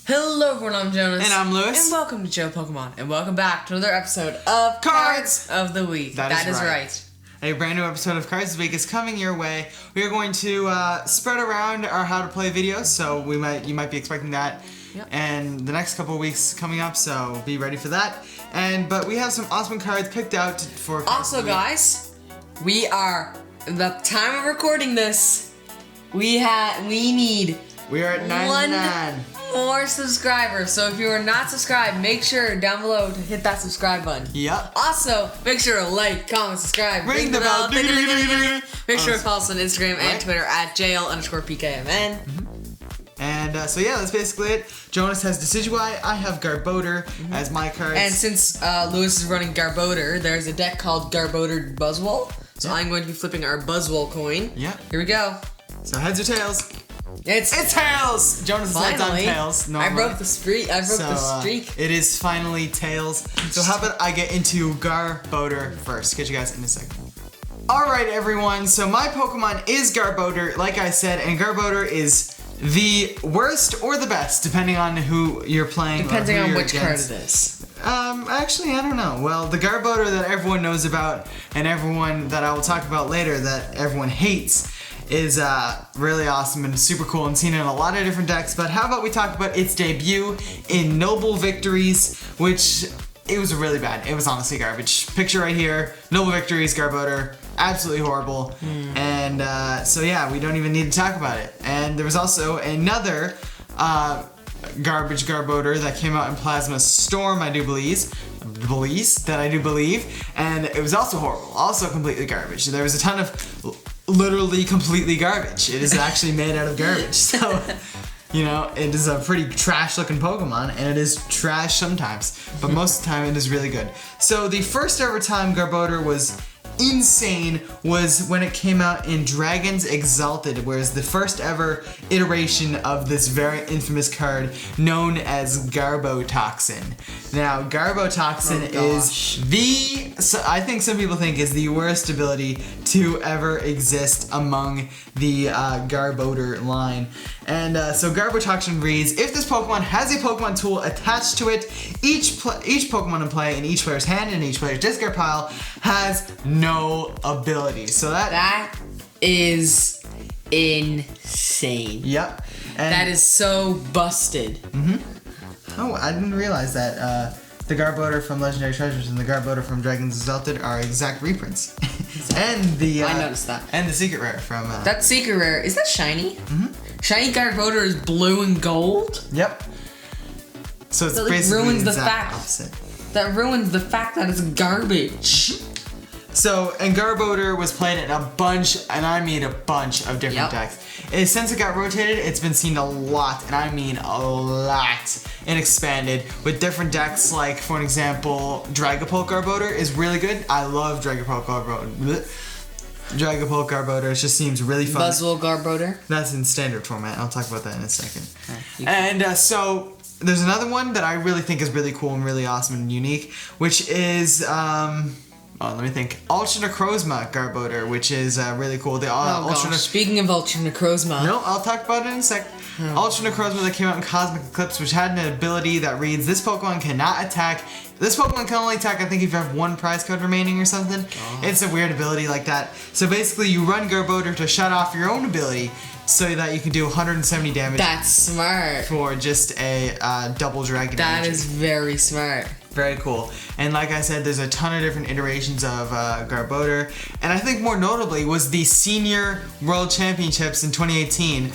Hello everyone, I'm Jonas. And I'm Lewis. And welcome to JL Pokémon. And welcome back to another episode of Cards of the Week. That is right. A brand new episode of Cards of the Week is coming your way. We are going to spread around our how to play videos, so you might be expecting that. Yep. And the next couple of weeks coming up, so be ready for that. But we have some awesome cards picked out for Cards Also, guys, we are the time of recording this. We need. We are at 99. More subscribers. So if you are not subscribed, make sure down below to hit that subscribe button. Yep. Also, make sure to like, comment, subscribe, ring the bell. Make sure to follow us on Instagram and Twitter at JL_PKMN. And so yeah, that's basically it. Jonas has Decidueye. I have Garbodor as my cards. And since Lewis is running Garbodor, there's a deck called Garbodor Buzzwole. So I'm going to be flipping our Buzzwole coin. Yeah. Here we go. So heads or tails? It's tails! Jonas has heads on tails. I broke the streak. It is finally tails. So how about I get into Garbodor first? Get you guys in a second. Alright everyone, so my Pokemon is Garbodor, like I said, and Garbodor is the worst or the best, depending on who you're playing. Depending on which card it is. Actually, I don't know. Well, the Garbodor that everyone knows about, and everyone that I will talk about later that everyone hates, is really awesome and super cool and seen in a lot of different decks. But how about we talk about its debut in Noble Victories, which it was really bad. It was honestly garbage. Picture right here, Noble Victories, Garbodor, absolutely horrible. And so yeah, we don't even need to talk about it. And there was also another garbage Garbodor that came out in Plasma Storm, I do believe, and it was also horrible, also completely garbage. There was a ton of literally completely garbage. It is actually made out of garbage. So, you know, it is a pretty trash looking Pokemon, and it is trash sometimes, but most of the time it is really good. So the first ever time Garbodor was insane was when it came out in Dragons Exalted, whereas the first ever iteration of this very infamous card known as Garbotoxin. Now, Garbotoxin I think some people think is the worst ability to ever exist among the Garbodor line. And so Garbotoxin reads, if this Pokemon has a Pokemon tool attached to it, each Pokemon in play in each player's hand and each player's discard pile has no ability. So that is insane. Yep. And that is so busted. Oh, I didn't realize that the Garbodor from Legendary Treasures and the Garbodor from Dragons Exalted are exact reprints. And the I noticed that. And the secret rare from that secret rare, is that shiny? Shiny Garbodor is blue and gold? Yep. So it's that basically ruins the the exact fact. opposite. That ruins the fact that it's garbage. So, and Garbodor was played in a bunch, and I mean a bunch of different decks. And since it got rotated, it's been seen a lot, and I mean a lot, and expanded with different decks. Like, for an example, Dragapult Garbodor is really good. I love Dragapult Garbodor. Dragapult Garbodor, it just seems really fun. Buzzwole Garbodor? That's in standard format. I'll talk about that in a second. And so there's another one that I really think is really cool and really awesome and unique, which is let me think. Ultra Necrozma Garbodor, which is really cool. Speaking of Ultra Necrozma. No, I'll talk about it in a sec. Ultra Necrozma that came out in Cosmic Eclipse, which had an ability that reads, this Pokemon cannot attack. This Pokemon can only attack, I think, if you have one prize card remaining or something. It's a weird ability like that. So basically, you run Garbodor to shut off your own ability so that you can do 170 damage. That's smart. For just a double dragon. That is very smart. Very cool. And like I said, there's a ton of different iterations of Garbodor. And I think more notably was the Senior World Championships in 2018.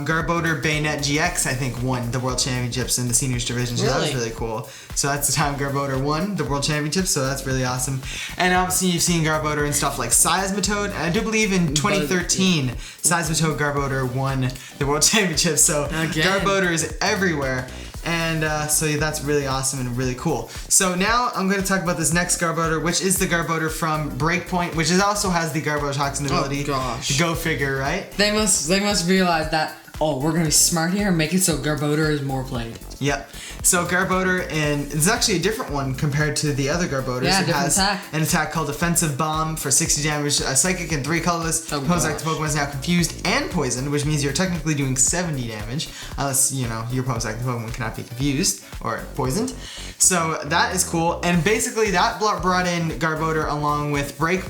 Garbodor Bayonet GX, I think, won the World Championships in the Seniors Division. So that was really cool. So that's the time Garbodor won the World Championships, so that's really awesome. And obviously you've seen Garbodor and stuff like Seismitoad. And I do believe in 2013, Seismitoad Garbodor won the World Championships. So Garbodor is everywhere. And so that's really awesome and really cool. So now I'm going to talk about this next Garbodor, which is the Garbodor from Breakpoint, which also has the Garbotoxin ability. Oh gosh. Go figure, right? They must realize that oh, we're gonna be smart here and make it so Garbodor is more played. Yep. So Garbodor, and it's actually a different one compared to the other Garbodors. Yeah, it different has attack. an attack called Defensive Bomb for 60 damage, a Psychic and 3 colorless. Opposing active Pokemon is now confused and poisoned, which means you're technically doing 70 damage, unless, you know, your opposing active Pokemon cannot be confused or poisoned. So that is cool, and basically that brought in Garbodor along with break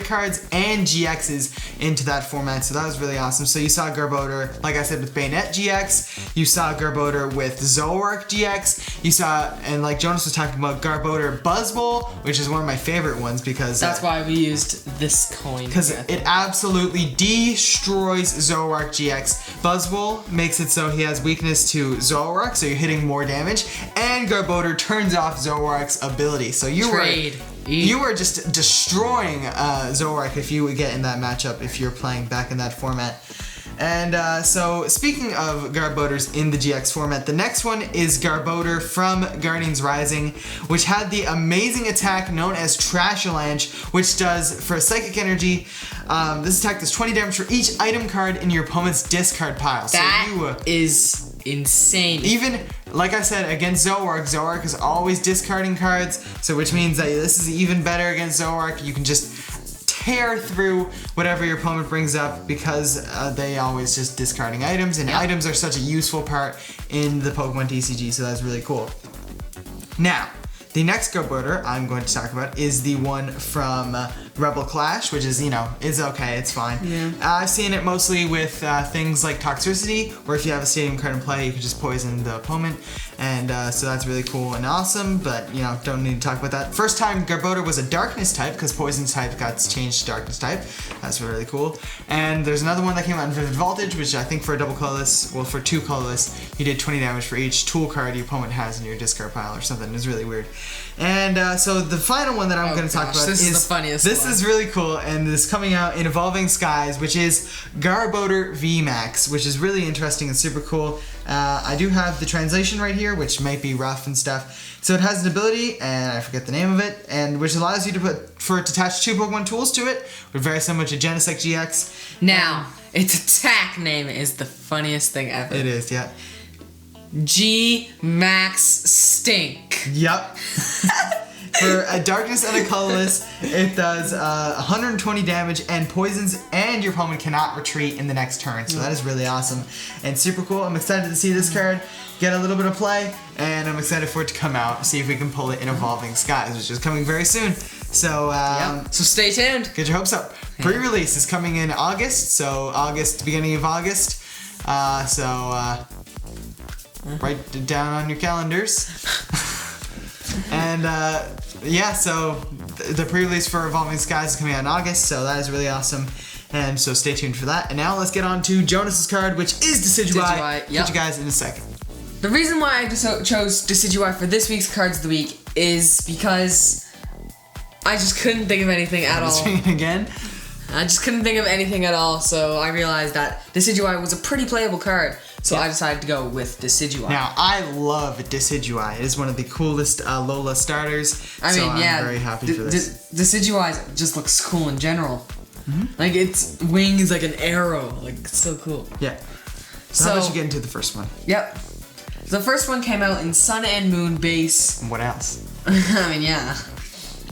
cards and GXs into that format, so that was really awesome. So you saw Garbodor, like I said, with Bayonet GX, you saw Garbodor with Zoroark GX, you saw, and like Jonas was talking about, Garbodor Buzzwole, which is one of my favorite ones because that's why we used this coin. Because it absolutely destroys Zoroark GX. Buzzwole makes it so he has weakness to Zoroark, so you're hitting more damage, and Garbodor turns off Zoroark's ability. So you were just destroying Zoroark if you would get in that matchup if you're playing back in that format. And so speaking of Garbodors in the GX format, the next one is Garbodor from Guardians Rising, which had the amazing attack known as Trashalanche, which does, for Psychic Energy, this attack does 20 damage for each item card in your opponent's discard pile. That is insane. Even, like I said, against Zoroark is always discarding cards, so which means that this is even better against Zoroark. You can just tear through whatever your opponent brings up because they always just discarding items, and items are such a useful part in the Pokemon TCG, so that's really cool. Now, the next Garbodor I'm going to talk about is the one from Rebel Clash, which is, you know, is okay, it's fine. Yeah. I've seen it mostly with things like Toxicity, where if you have a stadium card in play, you can just poison the opponent, and so that's really cool and awesome, but, you know, don't need to talk about that. First time Garbodor was a Darkness type, because Poison type got changed to Darkness type. That's really cool. And there's another one that came out in Vivid Voltage, which I think for a double colorless, well, for 2 colorless, you did 20 damage for each tool card your opponent has in your discard pile or something. It's really weird. And so the final one that I'm going to talk about is the funniest this one. is really cool, and this is coming out in Evolving Skies, which is Garbodor VMAX, which is really interesting and super cool. I do have the translation right here, which might be rough and stuff. So it has an ability, and I forget the name of it, and which allows you to attach 2 Pokemon tools to it, very similar to Genesect GX. Now, its attack name is the funniest thing ever. It is, yeah. G-Max Stink. Yep. For a Darkness and a Colorless, it does 120 damage and poisons, and your opponent cannot retreat in the next turn. So that is really awesome and super cool. I'm excited to see this card get a little bit of play, and I'm excited for it to come out, see if we can pull it in Evolving Skies, which is coming very soon. So, So stay tuned. Get your hopes up. Pre-release is coming in August, so beginning of August. Write it down on your calendars. And yeah, so the pre-release for Evolving Skies is coming out in August, so that is really awesome. And so stay tuned for that. And now let's get on to Jonas's card, which is Decidueye. Get you guys in a second. The reason why I chose Decidueye for this week's Cards of the Week is because I just couldn't think of anything at all. Again? I just couldn't think of anything at all, so I realized that Decidueye was a pretty playable card. So I decided to go with Decidueye. Now, I love Decidueye. It is one of the coolest Lola starters. I'm very happy for this. Decidueye just looks cool in general. Like, its wing is like an arrow. Like, it's so cool. Yeah. So how about you get into the first one? Yep. The first one came out in Sun and Moon base. And what else? I mean, yeah.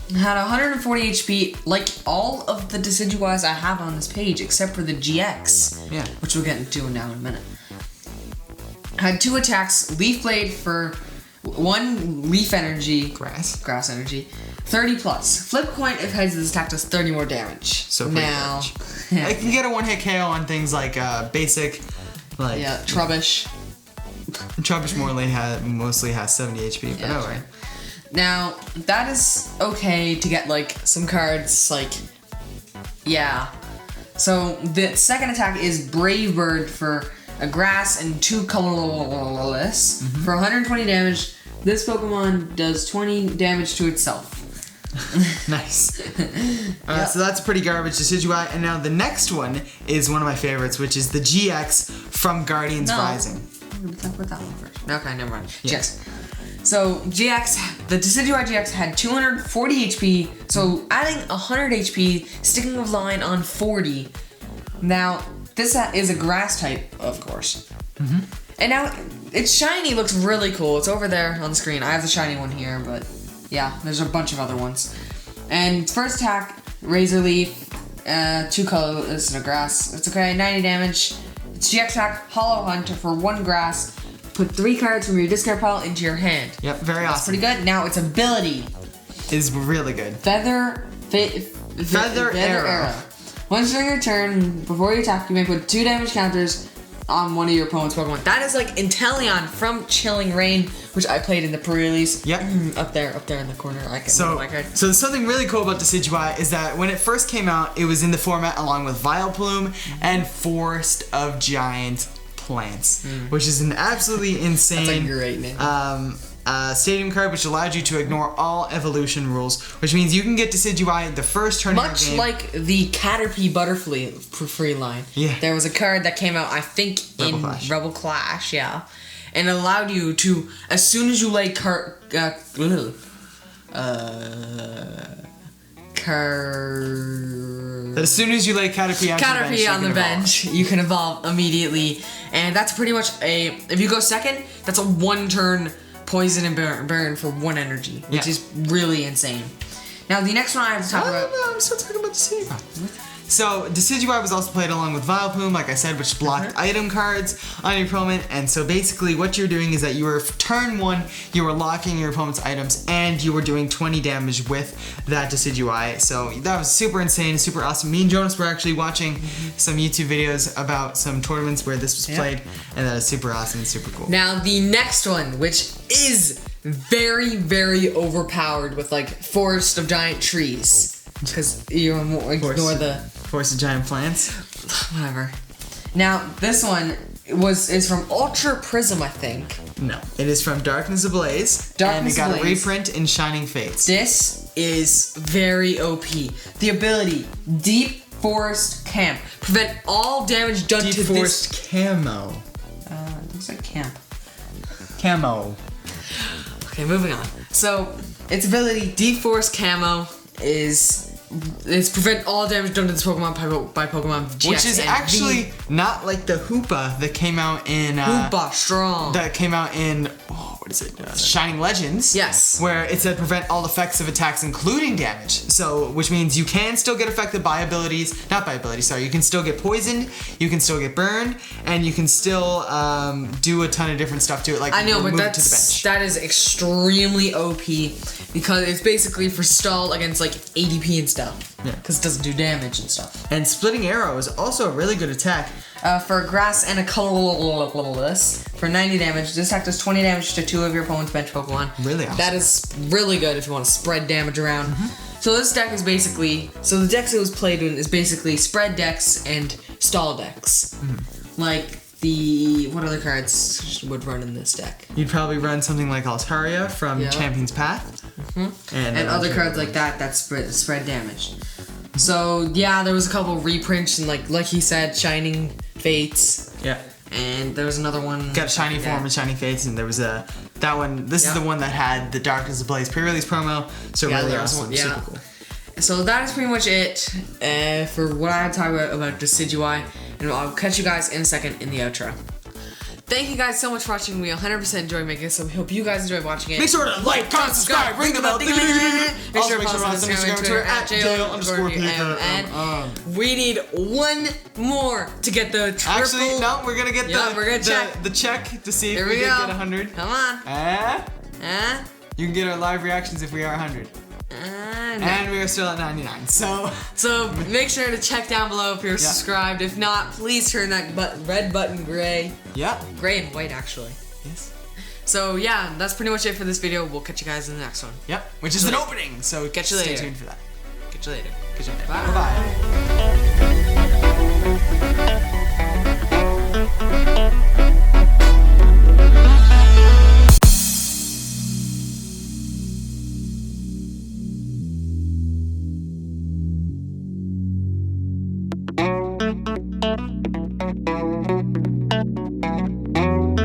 It had 140 HP, like all of the Decidueyes I have on this page, except for the GX. Yeah. Which we'll get into now in a minute. Had 2 attacks, Leaf Blade for 1 Leaf Energy. Grass Energy. 30 plus. Flip coin if heads this attack does 30 more damage. So pretty damage. I can get a 1-hit KO on things like basic, like... Yeah, Trubbish. Trubbish mostly has 70 HP, but no way. Now, that is okay to get, like, some cards, like... Yeah. So, the second attack is Brave Bird for a grass and 2 colorless. For 120 damage, this Pokemon does 20 damage to itself. Nice. So that's pretty garbage Decidueye. And now the next one is one of my favorites, which is the GX from Guardians Rising. I'm gonna talk about that one first. Okay, never mind. Yeah. GX. So GX, the Decidueye GX had 240 HP, so adding 100 HP, sticking a line on 40. Now, this is a grass type, of course. And now its shiny looks really cool. It's over there on the screen. I have the shiny one here, but yeah, there's a bunch of other ones. And first attack, Razor Leaf, 2 colors and a grass. It's okay, 90 damage. Its GX attack, Hollow Hunt for 1 grass. Put 3 cards from your discard pile into your hand. Yep, very That's awesome. pretty good. Now its ability Is really good. Feather Arrow. Once during your turn, before you attack, you may put 2 damage counters on one of your opponent's Pokemon. That is like Inteleon from Chilling Reign, which I played in the pre-release. Yep. Up there in the corner. I can So there's something really cool about Decidueye is that when it first came out, it was in the format along with Vileplume and Forest of Giant Plants, which is an absolutely insane That's a great name. stadium card, which allowed you to ignore all evolution rules, which means you can get Decidueye the first turn of Much your game. like the Caterpie Butterfree line. Yeah. There was a card that came out, I think, in Rebel Clash, yeah. And it allowed you to, as soon as you lay As soon as you lay Caterpie on the bench, you can evolve immediately. And that's pretty much if you go second, that's a 1-turn poison and burn for 1 energy, which is really insane. Now the next one I have to talk about. No, I'm still talking about Decidueye. So Decidueye was also played along with Vileplume, like I said, which blocked item cards on your opponent. And so basically what you're doing is that you were turn 1, you were locking your opponent's items, and you were doing 20 damage with that Decidueye. So that was super insane, super awesome. Me and Jonas were actually watching some YouTube videos about some tournaments where this was played, and that is super awesome and super cool. Now the next one, which is very, very overpowered with like Forest of Giant Trees, because you ignore the Forest of Giant Plants. whatever. Now this one is from Ultra Prism, I think. No, it is from Darkness Ablaze. And it got a reprint in Shining Fates. This is very OP. The ability, Deep Forest Camp. Prevent all damage done Deep to Forest this. Camo. It looks like camp. Camo. Okay, moving on. So, its ability, Deep Forest Camo, is prevent all damage done to this Pokemon by Pokemon GX. Which is actually not like the Hoopa that came out in Hoopa Strong. That came out in what is it? Shining Legends. Yes. Where it said prevent all effects of attacks, including damage. So, which means you can still get affected by abilities. Not by abilities. Sorry. You can still get poisoned. You can still get burned, and you can still do a ton of different stuff to it. Like I know, but that is extremely OP because it's basically for stall against like ADP and stuff. Yeah. Because it doesn't do damage and stuff. And Splitting Arrow is also a really good attack. For grass and a colorless for 90 damage. This attack does 20 damage to 2 of your opponent's bench Pokemon. Really awesome. That is really good if you want to spread damage around. So this deck is basically, the decks it was played in is basically spread decks and stall decks. Like what other cards would run in this deck? You'd probably run something like Altaria from Champion's Path. And other cards like that spread damage. So yeah, there was a couple reprints and like he said, Shining Fates. Yeah. And there was another one. Got a Shiny Form and Shiny Fates, and there was that one. This is the one that had the Darkness Ablaze pre-release promo. So really awesome. Super cool. So that is pretty much it for what I had to talk about Decidueye, and I'll catch you guys in a second in the outro. Thank you guys so much for watching. We 100% enjoy making this, so we hope you guys enjoy watching it. Make sure to like, comment, subscribe, ring the bell. Make sure to follow us on Instagram and Twitter at JL_PK. And we need 1 more to get the triple. Actually, no, we're gonna get the check to see if we did get 100. Come on. You can get our live reactions if we are 100. No. And we are still at 99. So make sure to check down below if you're subscribed. If not, please turn that red button gray. Yeah. Gray and white, actually. Yes. So yeah, that's pretty much it for this video. We'll catch you guys in the next one. Yep. Which is an opening. So catch you later. Stay tuned for that. Catch you later. Catch you later. Bye. Bye.